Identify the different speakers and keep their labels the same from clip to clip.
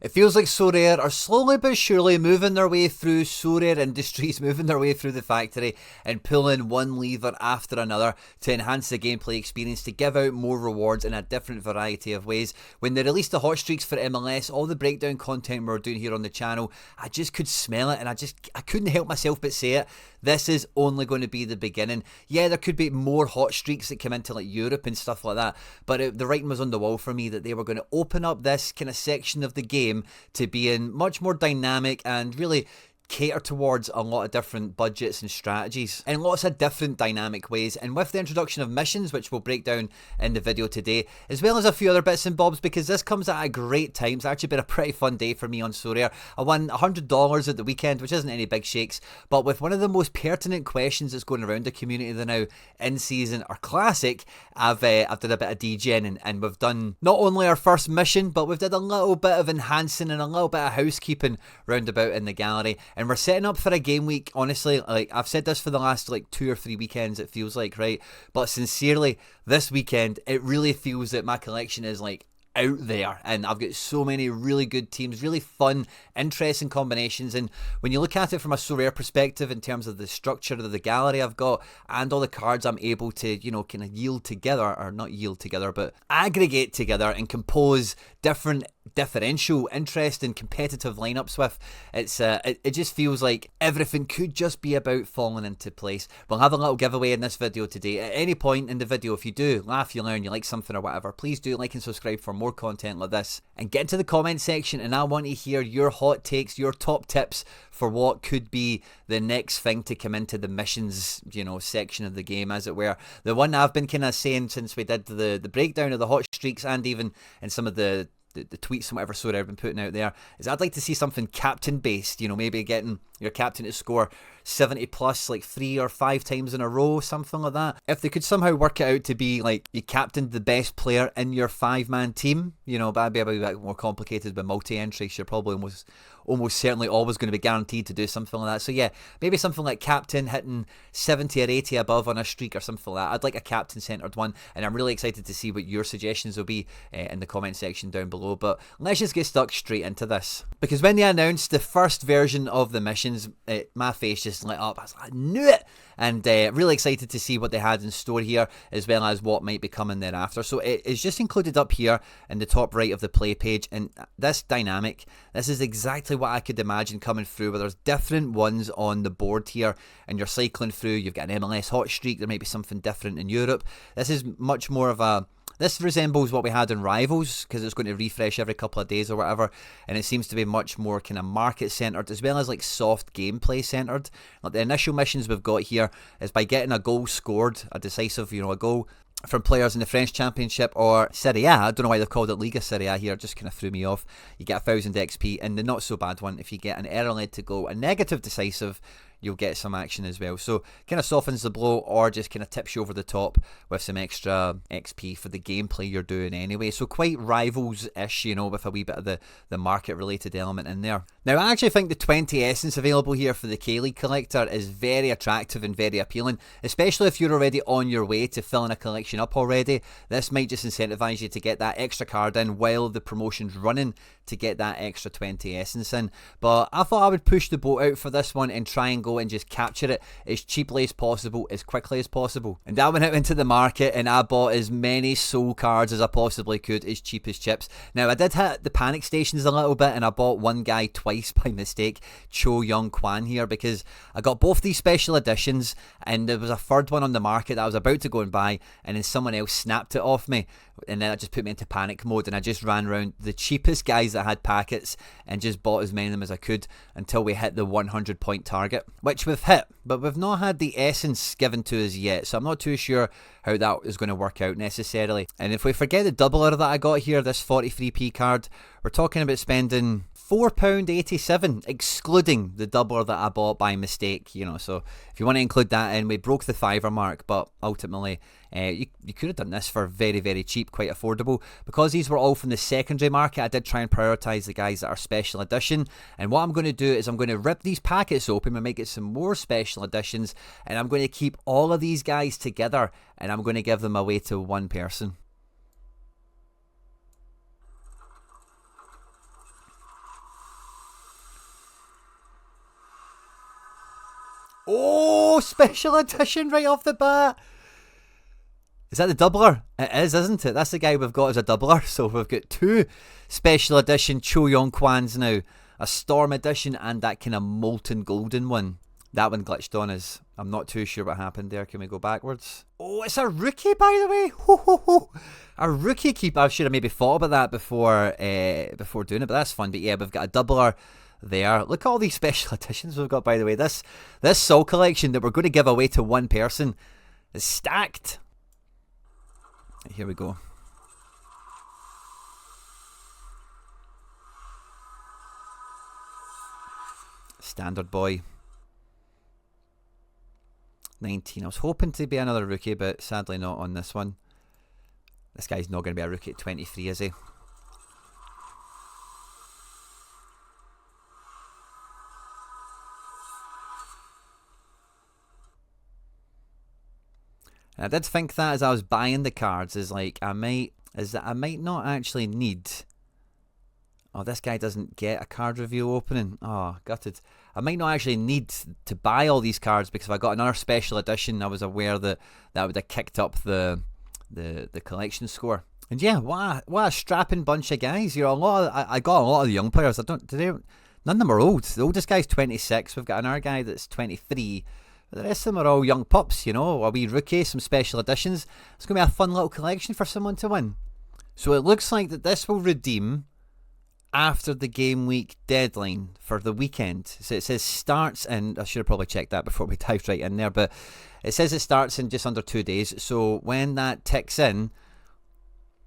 Speaker 1: It feels like Sorare are slowly but surely moving their way through Sorare Industries, moving their way through the factory and pulling one lever after another to enhance the gameplay experience, to give out more rewards in a different variety of ways. When they released the hot streaks for MLS, all the breakdown content we were doing here on the channel, I just could smell it and I couldn't help myself but say it. This is only going to be the beginning. Yeah, there could be more hot streaks that come into like Europe and stuff like that, but the writing was on the wall for me that they were going to open up this kind of section of the game to be in much more dynamic and really cater towards a lot of different budgets and strategies in lots of different dynamic ways. And with the introduction of missions, which we'll break down in the video today, as well as a few other bits and bobs, because this comes at a great time. It's actually been a pretty fun day for me on Sorare. I won $100 at the weekend, which isn't any big shakes, but with one of the most pertinent questions that's going around the community now in season or classic, I've done a bit of DJing and we've done not only our first mission, but we've did a little bit of enhancing and a little bit of housekeeping roundabout in the gallery. And we're setting up for a game week, honestly. Like, I've said this for the last like 2 or 3 weekends, it feels like, right? But sincerely, this weekend, it really feels that my collection is like out there, and I've got so many really good teams, really fun, interesting combinations. And when you look at it from a Sorare perspective in terms of the structure of the gallery I've got and all the cards I'm able to, you know, kind of yield together, or not yield together, but aggregate together and compose different differential, interesting, competitive lineups with, it just feels like everything could just be about falling into place. We'll have a little giveaway in this video today. At any point in the video, if you do laugh, you learn, you like something or whatever, please do like and subscribe for more content like this, and get into the comment section and I want to hear your hot takes, your top tips for what could be the next thing to come into the missions, you know, section of the game, as it were. The one I've been kind of saying since we did the breakdown of the hot streaks, and even in some of the tweets and whatever sort I've been putting out there, is I'd like to see something captain based, you know, maybe getting your captain to score 70 plus like 3 or 5 times in a row, something like that. If they could somehow work it out to be like you captained the best player in your 5-man team, you know, that'd be a bit more complicated with multi-entry. You're probably almost certainly always going to be guaranteed to do something like that. So yeah, maybe something like captain hitting 70 or 80 above on a streak or something like that. I'd like a captain centered one, and I'm really excited to see what your suggestions will be in the comment section down below. But let's just get stuck straight into this, because when they announced the first version of the missions, my face just lit up. I was like, I knew it! And really excited to see what they had in store here, as well as what might be coming thereafter. So it is just included up here in the top right of the play page, and this dynamic, this is exactly what I could imagine coming through, where there's different ones on the board here, and you're cycling through. You've got an MLS hot streak, there might be something different in Europe. This is much more of a... This resembles what we had in Rivals, because it's going to refresh every couple of days or whatever, and it seems to be much more kind of market centered, as well as like soft gameplay centered. Like the initial missions we've got here is by getting a goal scored, a decisive, you know, a goal from players in the French Championship or Serie A. I don't know why they've called it Liga Serie A here, it just kind of threw me off. You get 1000 XP, and the not so bad one, if you get an error led to goal, a negative decisive, you'll get some action as well. So kind of softens the blow, or just kind of tips you over the top with some extra XP for the gameplay you're doing anyway. So quite Rivals-ish, you know, with a wee bit of the market related element in there. Now I actually think the 20 essence available here for the K-League collector is very attractive and very appealing, especially if you're already on your way to filling a collection up already. This might just incentivize you to get that extra card in while the promotion's running, to get that extra 20 essence in. But I thought I would push the boat out for this one and try and go and just capture it as cheaply as possible, as quickly as possible. And I went out into the market and I bought as many soul cards as I possibly could, as cheap as chips. Now I did hit the panic stations a little bit, and I bought one guy twice by mistake, Cho Young Kwan here, because I got both these special editions, and there was a third one on the market that I was about to go and buy, and then someone else snapped it off me, and then that just put me into panic mode, and I just ran around the cheapest guys that had packets and just bought as many of them as I could until we hit the 100 point target, which we've hit, but we've not had the essence given to us yet, so I'm not too sure how that is going to work out necessarily. And if we forget the doubler that I got here, this 43p card, we're talking about spending £4.87, excluding the doubler that I bought by mistake, you know. So if you want to include that in, we broke the £5 mark, but ultimately you could have done this for very, very cheap, quite affordable. Because these were all from the secondary market, I did try and prioritise the guys that are special edition, and what I'm going to do is I'm going to rip these packets open and make it some more special editions, and I'm going to keep all of these guys together, and I'm going to give them away to one person. Oh, special edition right off the bat. Is that the doubler? It is, isn't it? That's the guy we've got as a doubler. So we've got 2 special edition Cho Yong Kwans now. A Storm edition and that kind of molten golden one. That one glitched on us. I'm not too sure what happened there. Can we go backwards? Oh, it's a rookie, by the way. Ho, ho, ho. A rookie keeper. I should have maybe thought about that before doing it, but that's fun. But yeah, we've got a doubler there. Look at all these special editions we've got, by the way. This Soul collection that we're going to give away to one person is stacked. Here we go. Standard boy. 19. I was hoping to be another rookie, but sadly not on this one. This guy's not going to be a rookie at 23, is he? And I did think that as I was buying the cards, is like I might not actually need. Oh, this guy doesn't get a card review opening. Oh, gutted. I might not actually need to buy all these cards because if I got another special edition, I was aware that would have kicked up the collection score. And yeah, what a strapping bunch of guys. You know, I got a lot of the young players. None of them are old. The oldest guy's 26. We've got another guy that's 23. But the rest of them are all young pups, you know, a wee rookie, some special editions. It's going to be a fun little collection for someone to win. So it looks like that this will redeem after the game week deadline for the weekend. So it says starts in, I should have probably checked that before we dived right in there, but it says it starts in just under 2 days. So when that ticks in,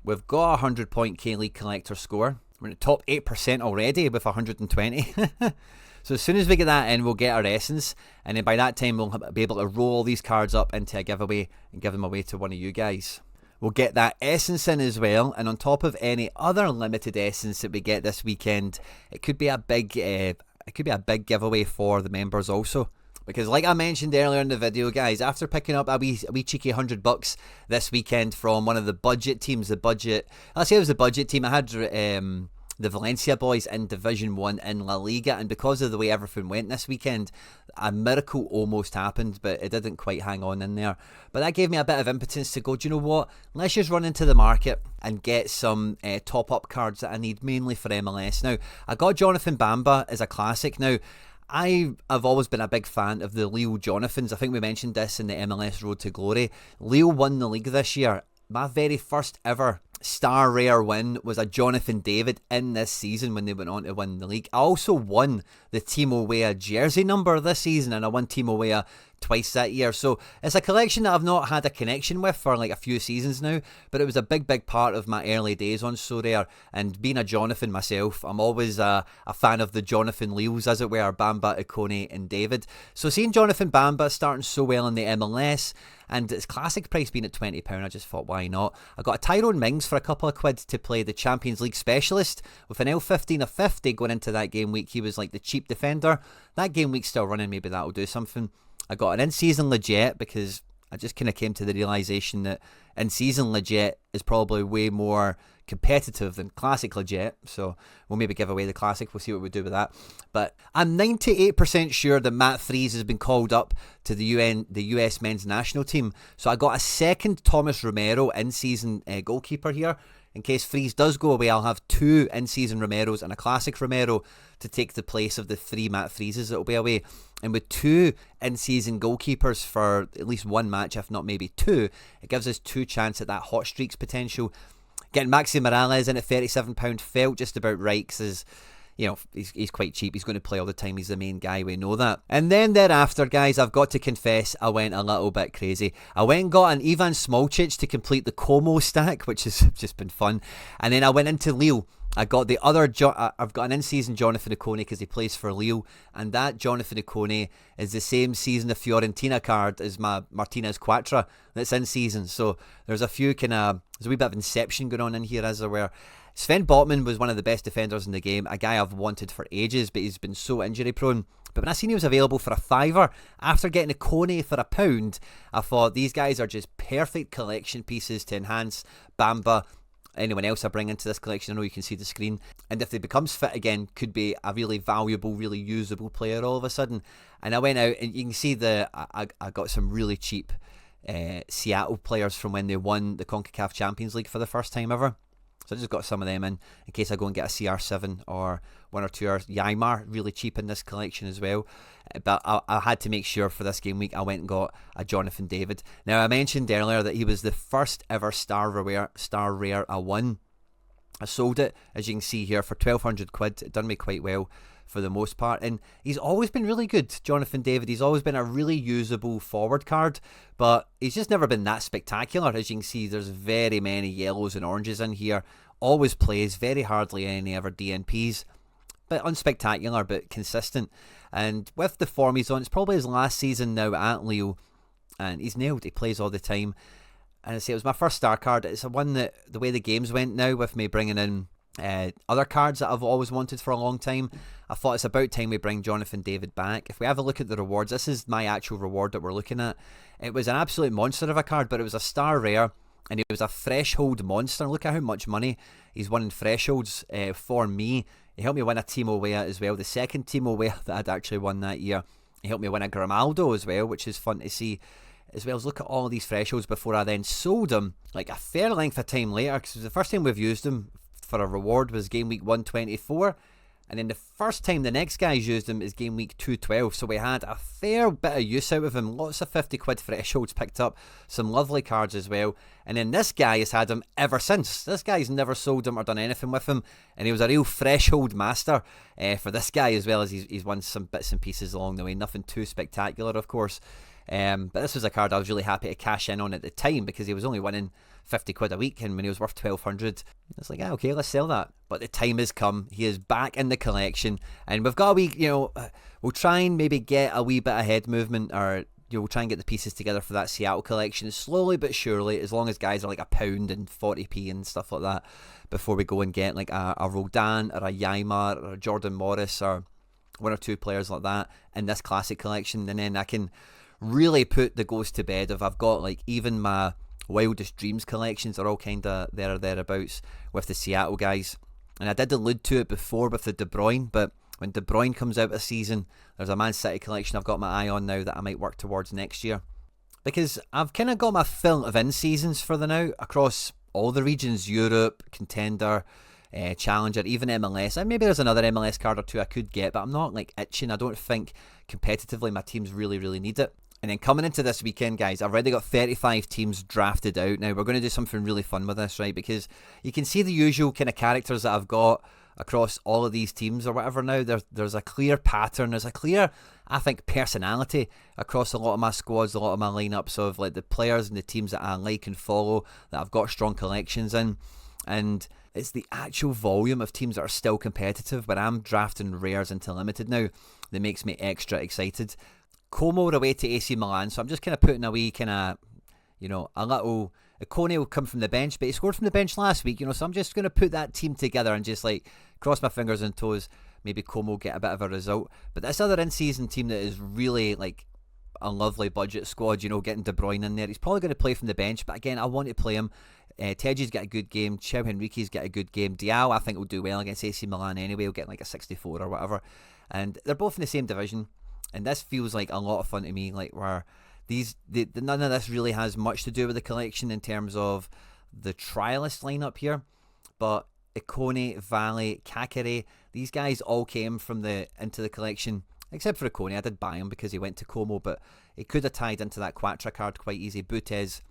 Speaker 1: we've got a 100-point K-League collector score. We're in the top 8% already with 120. So as soon as we get that in, we'll get our essence, and then by that time we'll be able to roll these cards up into a giveaway and give them away to one of you guys. We'll get that essence in as well, and on top of any other limited essence that we get this weekend, it could be a big giveaway for the members also. Because like I mentioned earlier in the video, guys, after picking up a wee cheeky $100 this weekend from one of the budget teams, I'll say it was the budget team. I had the Valencia boys in Division 1 in La Liga, and because of the way everything went this weekend, a miracle almost happened, but it didn't quite hang on in there. But that gave me a bit of impotence to go, do you know what, let's just run into the market and get some top-up cards that I need mainly for MLS. Now, I got Jonathan Bamba as a classic. Now, I've always been a big fan of the Leo Jonathans. I think we mentioned this in the MLS Road to Glory. Leo won the league this year. My very first ever star rare win was a Jonathan David in this season when they went on to win the league. I also won the Timo Weah jersey number this season, and I won Timo Weah twice that year. So it's a collection that I've not had a connection with for like a few seasons now, but it was a big part of my early days on Sorare. And being a Jonathan myself, I'm always a fan of the Jonathan Leos, as it were, Bamba, Ikone and David. So seeing Jonathan Bamba starting so well in the MLS, and its classic price being at £20, I just thought, why not? I got a Tyrone Mings for a couple of quid to play the Champions League specialist with an L15 of 50 going into that game week. He was like the cheap defender. That game week's still running, maybe that'll do something. I got an in-season Legit because I just kind of came to the realisation that in-season Legit is probably way more competitive than classic Legit, so we'll maybe give away the classic. We'll see what we do with that. But I'm 98% sure that Matt Freese has been called up to the US men's national team, so I got a second Thomas Romero in-season goalkeeper here. In case Freese does go away, I'll have 2 in-season Romeros and a classic Romero to take the place of the 3 Matt Freeses that will be away. And with 2 in-season goalkeepers for at least one match, if not maybe 2, it gives us 2 chance at that hot streaks potential. Getting Maxi Morales in at £37 felt just about right, because you know, he's quite cheap. He's going to play all the time. He's the main guy. We know that. And then thereafter, guys, I've got to confess, I went a little bit crazy. I went and got an Ivan Smolcic to complete the Como stack, which has just been fun. And then I went into Lille. I got the other, I've got an in-season Jonathan Ikone because he plays for Lille, and that Jonathan Ikone is the same season of Fiorentina card as my Martinez Quattro that's in season. So there's a few there's a wee bit of inception going on in here, as there were. Sven Botman was one of the best defenders in the game, a guy I've wanted for ages, but he's been so injury prone. But when I seen he was available for a £5, after getting a Ikone for £1, I thought these guys are just perfect collection pieces to enhance Bamba anyone else I bring into this collection. I know you can see the screen, and if they becomes fit again, could be a really valuable, really usable player all of a sudden. And I went out, and you can see I got some really cheap Seattle players from when they won the CONCACAF Champions League for the first time ever. So I just got some of them in case I go and get a CR7 or one or two or Ymar, really cheap in this collection as well. But I had to make sure for this game week I went and got a Jonathan David. Now I mentioned earlier that he was the first ever star rare I won. I sold it, as you can see here, for 1,200 quid. It done me quite well for the most part, and he's always been really good, Jonathan David. He's always been a really usable forward card, but he's just never been that spectacular. As you can see, there's very many yellows and oranges in here. Always plays, very hardly any ever DNPs, but unspectacular, but consistent. And with the form he's on, it's probably his last season now at Leo, and he's nailed. He plays all the time. And I say it was my first star card. It's a one that, the way the games went now, with me bringing in other cards that I've always wanted for a long time, I thought it's about time we bring Jonathan David back. If we have a look at the rewards, this is my actual reward that we're looking at. It was an absolute monster of a card, but it was a star rare, and he was a threshold monster. Look at how much money he's won in thresholds for me. He helped me win a Timo Weah as well, the second Timo Weah that I'd actually won that year. He helped me win a Grimaldo as well, which is fun to see. As well as look at all of these thresholds before I then sold him like a fair length of time later, because the first time we've used him for a reward was game week 124, and then the first time the next guys used him is game week 212, so we had a fair bit of use out of him. Lots of 50 quid thresholds picked up, some lovely cards as well, and then this guy has had him ever since. This guy's never sold him or done anything with him, and he was a real threshold master for this guy, as well as he's won some bits and pieces along the way. Nothing too spectacular, of course. But this was a card I was really happy to cash in on at the time, because he was only winning 50 quid a week, and when he was worth 1,200, it's like, okay, let's sell that. But the time has come. He is back in the collection, and we've got a wee, we'll try and maybe get a wee bit of head movement, or we'll try and get the pieces together for that Seattle collection slowly but surely, as long as guys are like £1 and 40p and stuff like that, before we go and get like a Roldan or a Ymar or a Jordan Morris or one or two players like that in this classic collection. And then I can really put the ghost to bed of, I've got like even my Wildest Dreams collections are all kind of there or thereabouts with the Seattle guys. And I did allude to it before with the De Bruyne, but when De Bruyne comes out this season, there's a Man City collection I've got my eye on now that I might work towards next year, because I've kind of got my fill of in-seasons for the now across all the regions: Europe, Contender, Challenger, even MLS. And maybe there's another MLS card or two I could get, but I'm not like itching. I don't think competitively my teams really need it. And then coming into this weekend, guys, I've already got 35 teams drafted out. Now, we're going to do something really fun with this, right? Because you can see the usual kind of characters that I've got across all of these teams or whatever now. There's a clear pattern. There's a clear, I think, personality across a lot of my squads, a lot of my lineups of like the players and the teams that I like and follow, that I've got strong collections in. And it's the actual volume of teams that are still competitive, but I'm drafting rares into limited now, that makes me extra excited. Como are away to AC Milan, so I'm just kind of putting a wee kind of, a little... Quinny will come from the bench, but he scored from the bench last week, so I'm just going to put that team together and just like cross my fingers and toes, maybe Como get a bit of a result. But this other in-season team that is really like a lovely budget squad, getting De Bruyne in there, he's probably going to play from the bench, but again, I want to play him. Teji's got a good game, Chao Henrique's got a good game, Diao I think will do well against AC Milan anyway, he'll get like a 64 or whatever, and they're both in the same division. And this feels like a lot of fun to me, like where none of this really has much to do with the collection in terms of the trialist lineup here. But Ikone, Valley, Kakere, these guys all came into the collection, except for Ikone. I did buy him because he went to Como, but he could have tied into that Quattro card quite easy. Butez,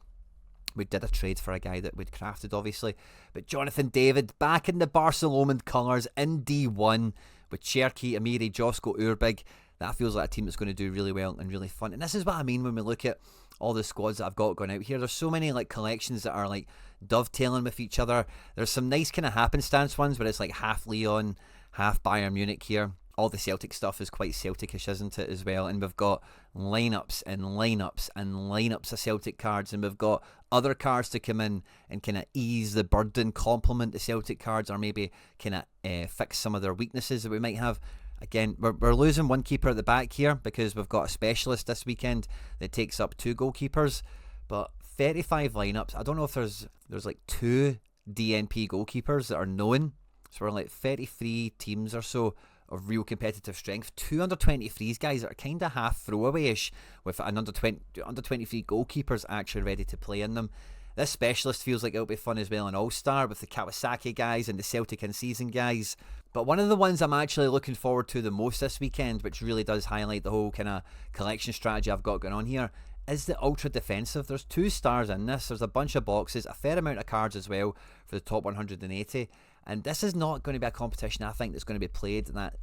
Speaker 1: we did a trade for a guy that we'd crafted, obviously. But Jonathan David, back in the Barcelonan colours in D1 with Cherki, Amiri, Josko, Urbig. That feels like a team that's going to do really well and really fun. And this is what I mean when we look at all the squads that I've got going out here. There's so many like collections that are like dovetailing with each other. There's some nice kind of happenstance ones where it's like half Leon, half Bayern Munich here. All the Celtic stuff is quite Celtic-ish, isn't it, as well? And we've got lineups and lineups and lineups of Celtic cards, and we've got other cards to come in and kind of ease the burden, complement the Celtic cards, or maybe kind of fix some of their weaknesses that we might have. Again, we're losing one keeper at the back here because we've got a specialist this weekend that takes up 2 goalkeepers. But 35 lineups. I don't know if there's like 2 DNP goalkeepers that are known. So we're like 33 teams or so of real competitive strength. 2 under-23s, guys, that are kind of half throwaway-ish with an under-23 goalkeepers actually ready to play in them. This specialist feels like it'll be fun as well in All-Star with the Kawasaki guys and the Celtic in-season guys. But one of the ones I'm actually looking forward to the most this weekend, which really does highlight the whole kind of collection strategy I've got going on here, is the ultra defensive. There's 2 stars in this. There's a bunch of boxes, a fair amount of cards as well for the top 180. And this is not going to be a competition, I think, that's going to be played that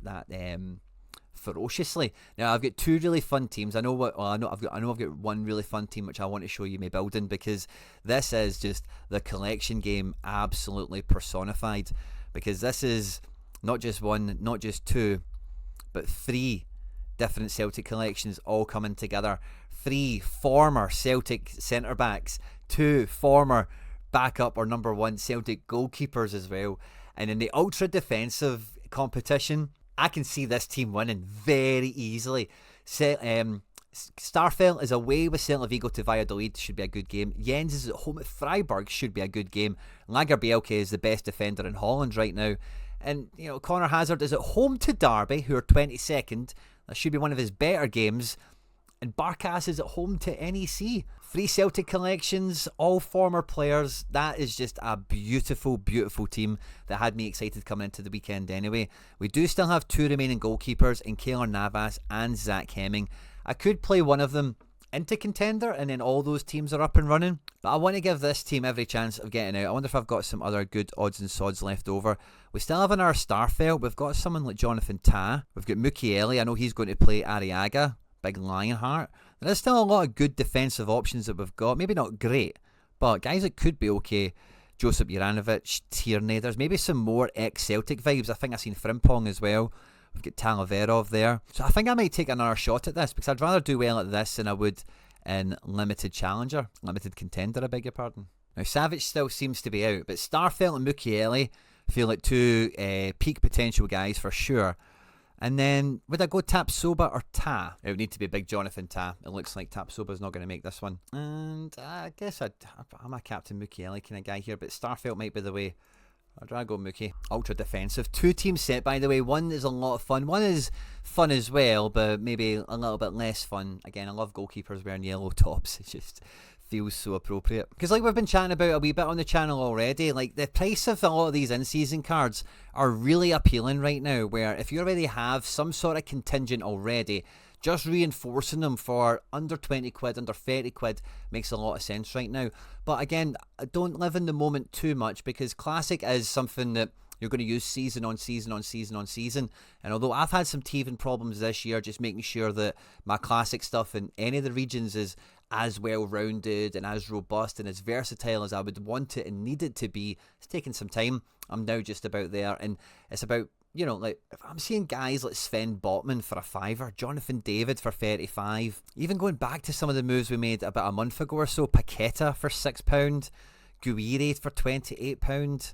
Speaker 1: ferociously. Now, I've got 2 really fun teams. I know I've got one really fun team which I want to show you my building, because this is just the collection game absolutely personified. Because this is not just 1, not just 2, but 3 different Celtic collections all coming together. 3 former Celtic centre backs, 2 former backup or number 1 Celtic goalkeepers as well. And in the ultra defensive competition, I can see this team winning very easily. Starfelt is away with Celta Vigo to Valladolid, should be a good game. Jens is at home at Freiburg, should be a good game. Lagerbielke is the best defender in Holland right now. And, you know, Connor Hazard is at home to Derby, who are 22nd. That should be one of his better games. And Barkas is at home to NEC. 3 Celtic collections, all former players. That is just a beautiful, beautiful team that had me excited coming into the weekend anyway. We do still have 2 remaining goalkeepers in Keylor Navas and Zach Hemming. I could play one of them into contender and then all those teams are up and running. But I want to give this team every chance of getting out. I wonder if I've got some other good odds and sods left over. We still have in our Starfelt, we've got someone like Jonathan Tah. We've got Mukiele. I know he's going to play Arriaga. Big Lionheart. There's still a lot of good defensive options that we've got. Maybe not great, but guys that could be okay. Josip Juranovic, Tierney. There's maybe some more ex-Celtic vibes. I think I've seen Frimpong as well. We've got Talaverov there. So I think I might take another shot at this, because I'd rather do well at this than I would in Limited Contender, I beg your pardon. Now, Savic still seems to be out, but Starfelt and Mukiele feel like 2 peak potential guys for sure. And then, would I go Tapsoba or Tah? It would need to be big Jonathan Tah. It looks like Tapsoba's not going to make this one. And I guess I'm a Captain Mukiele kind of guy here, but Starfelt might be the way. I'd rather go Mookie. Ultra defensive. 2 teams set, by the way. One is a lot of fun. One is fun as well, but maybe a little bit less fun. Again, I love goalkeepers wearing yellow tops. It just feels so appropriate. Because like we've been chatting about a wee bit on the channel already, like the price of a lot of these in-season cards are really appealing right now, where if you already have some sort of contingent already, just reinforcing them for under 20 quid, under 30 quid makes a lot of sense right now. But again, don't live in the moment too much, because Classic is something that you're going to use season on season on season on season. And although I've had some teething problems this year, just making sure that my Classic stuff in any of the regions is as well-rounded and as robust and as versatile as I would want it and need it to be, it's taken some time. I'm now just about there, and it's about, you know, like, if I'm seeing guys like Sven Botman for a £5, Jonathan David for 35, even going back to some of the moves we made about a month ago or so, Paqueta for £6, Guire for £28,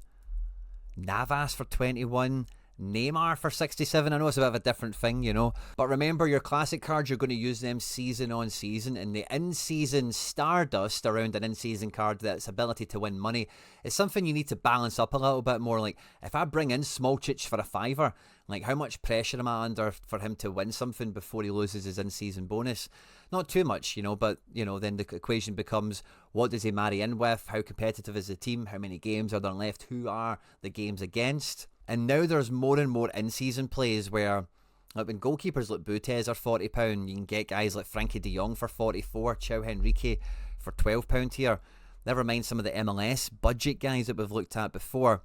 Speaker 1: Navas for 21, Neymar for 67. I know it's a bit of a different thing, you know, but remember, your Classic cards, you're going to use them season on season, and the in-season stardust around an in-season card, that's ability to win money, is something you need to balance up a little bit more. Like, if I bring in Smolcic for a £5, like, how much pressure am I under for him to win something before he loses his in-season bonus? Not too much, you know, but, you know, then the equation becomes, what does he marry in with? How competitive is the team? How many games are there left? Who are the games against? And now there's more and more in-season plays where, like, when goalkeepers like Butes are £40, you can get guys like Frankie de Jong for 44, Chao Henrique for £12 here. Never mind some of the MLS budget guys that we've looked at before.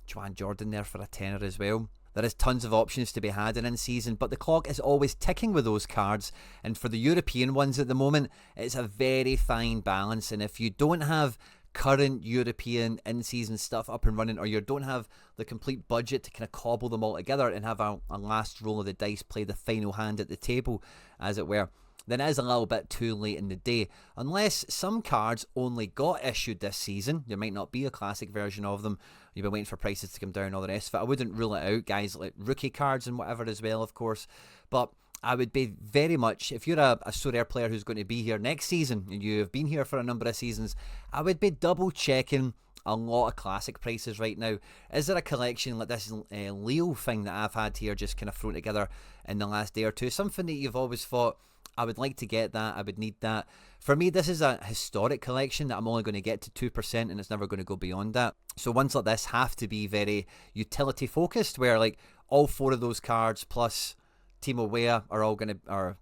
Speaker 1: Joan Jordan there for a tenner as well. There is tons of options to be had in season, but the clock is always ticking with those cards, and for the European ones at the moment, it's a very fine balance. And if you don't have current European in-season stuff up and running, or you don't have the complete budget to kind of cobble them all together and have a last roll of the dice, play the final hand at the table, as it were, then it is a little bit too late in the day. Unless some cards only got issued this season, there might not be a Classic version of them, you've been waiting for prices to come down and all the rest of it. I wouldn't rule it out, guys, like rookie cards and whatever as well, of course, but I would be very much, if you're a Sorare player who's going to be here next season, and you have been here for a number of seasons, I would be double checking a lot of classic prices right now. Is there a collection like this Leo thing that I've had here just kind of thrown together in the last day or two? Something that you've always thought, I would like to get that, I would need that. For me, this is a historic collection that I'm only going to get to 2% and it's never going to go beyond that. So ones like this have to be very utility focused, where like all 4 of those cards plus Timo Weah are all going to, or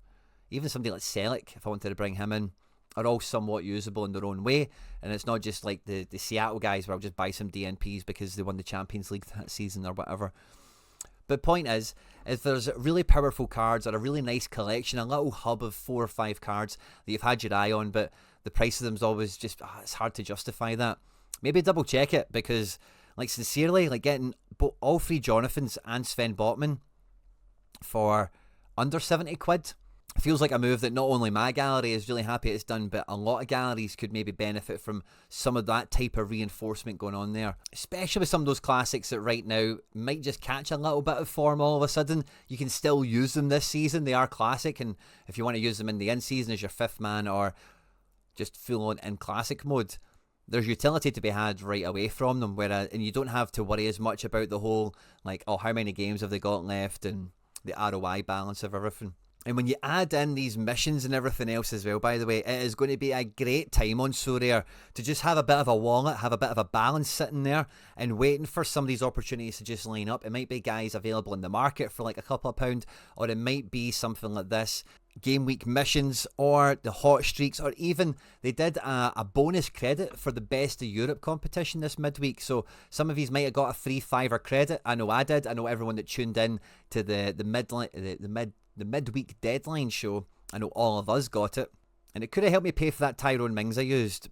Speaker 1: even somebody like Selleck, if I wanted to bring him in, are all somewhat usable in their own way. And it's not just like the Seattle guys where I'll just buy some DNPs because they won the Champions League that season or whatever. But point is, if there's really powerful cards or a really nice collection, a little hub of 4 or 5 cards that you've had your eye on, but the price of them's always just, it's hard to justify that. Maybe double check it, because like sincerely, like getting all 3 Jonathans and Sven Botman for under 70 quid feels like a move that not only my gallery is really happy it's done, but a lot of galleries could maybe benefit from some of that type of reinforcement going on there. Especially with some of those classics that right now might just catch a little bit of form all of a sudden. You can still use them this season. They are classic, and if you want to use them in the in-season as your 5th man or just full on in classic mode, there's utility to be had right away from them, and you don't have to worry as much about the whole, like, oh, how many games have they got left and the ROI balance of everything. And when you add in these missions and everything else as well, by the way, it is going to be a great time on Sorare to just have a bit of a wallet, have a bit of a balance sitting there and waiting for some of these opportunities to just line up. It might be guys available in the market for like a couple of pound, or it might be something like this, Gameweek missions or the hot streaks, or even they did a bonus credit for the Best of Europe competition this midweek. So some of these might have got a free $5 credit. I know I did. I know everyone that tuned in to the midweek deadline show, I know all of us got it, and it could have helped me pay for that Tyrone Mings I used,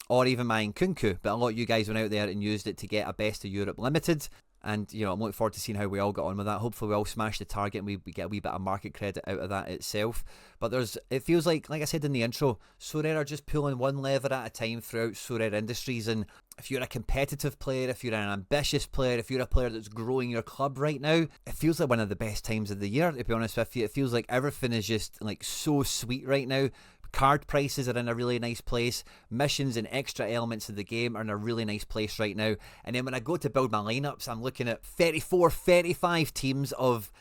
Speaker 1: or even my Nkunku, but a lot of you guys went out there and used it to get a Best of Europe limited. And, you know, I'm looking forward to seeing how we all got on with that. Hopefully we all smash the target and we get a wee bit of market credit out of that itself. But it feels like I said in the intro, Sorare are just pulling one lever at a time throughout Sorare Industries. And if you're a competitive player, if you're an ambitious player, if you're a player that's growing your club right now, it feels like one of the best times of the year, to be honest with you. It feels like everything is just like so sweet right now. Card prices are in a really nice place. Missions and extra elements of the game are in a really nice place right now. And then when I go to build my lineups, I'm looking at 34, 35 teams of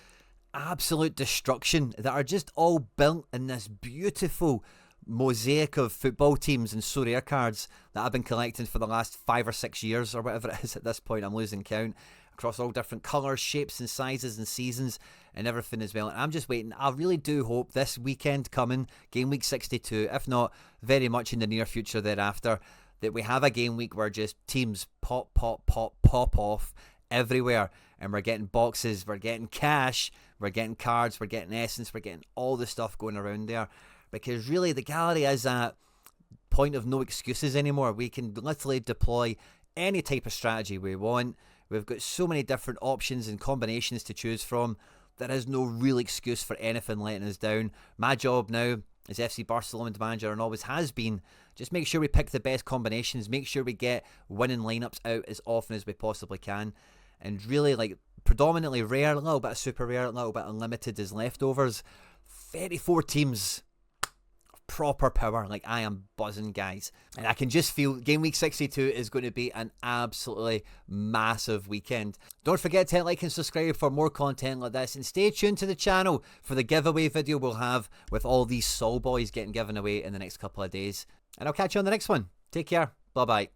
Speaker 1: absolute destruction that are just all built in this beautiful mosaic of football teams and Sorare cards that I've been collecting for the last 5 or 6 years or whatever it is at this point. I'm losing count. Across all different colours, shapes and sizes and seasons and everything as well. And I'm just waiting. I really do hope this weekend coming, Game Week 62, if not very much in the near future thereafter, that we have a game week where just teams pop off everywhere. And we're getting boxes, we're getting cash, we're getting cards, we're getting essence, we're getting all the stuff going around there. Because really the gallery is at point of no excuses anymore. We can literally deploy any type of strategy we want. We've got so many different options and combinations to choose from. There is no real excuse for anything letting us down. My job now as FC Barcelona's manager, and always has been, just make sure we pick the best combinations, make sure we get winning lineups out as often as we possibly can. And really, like, predominantly rare, a little bit of super rare, a little bit unlimited as leftovers. 34 teams. Proper power. Like, I am buzzing, guys, and I can just feel Game Week 62 is going to be an absolutely massive weekend. Don't forget to hit like and subscribe for more content like this, and stay tuned to the channel for the giveaway video we'll have with all these Soul Boys getting given away in the next couple of days. And I'll catch you on the next one. Take care. Bye bye.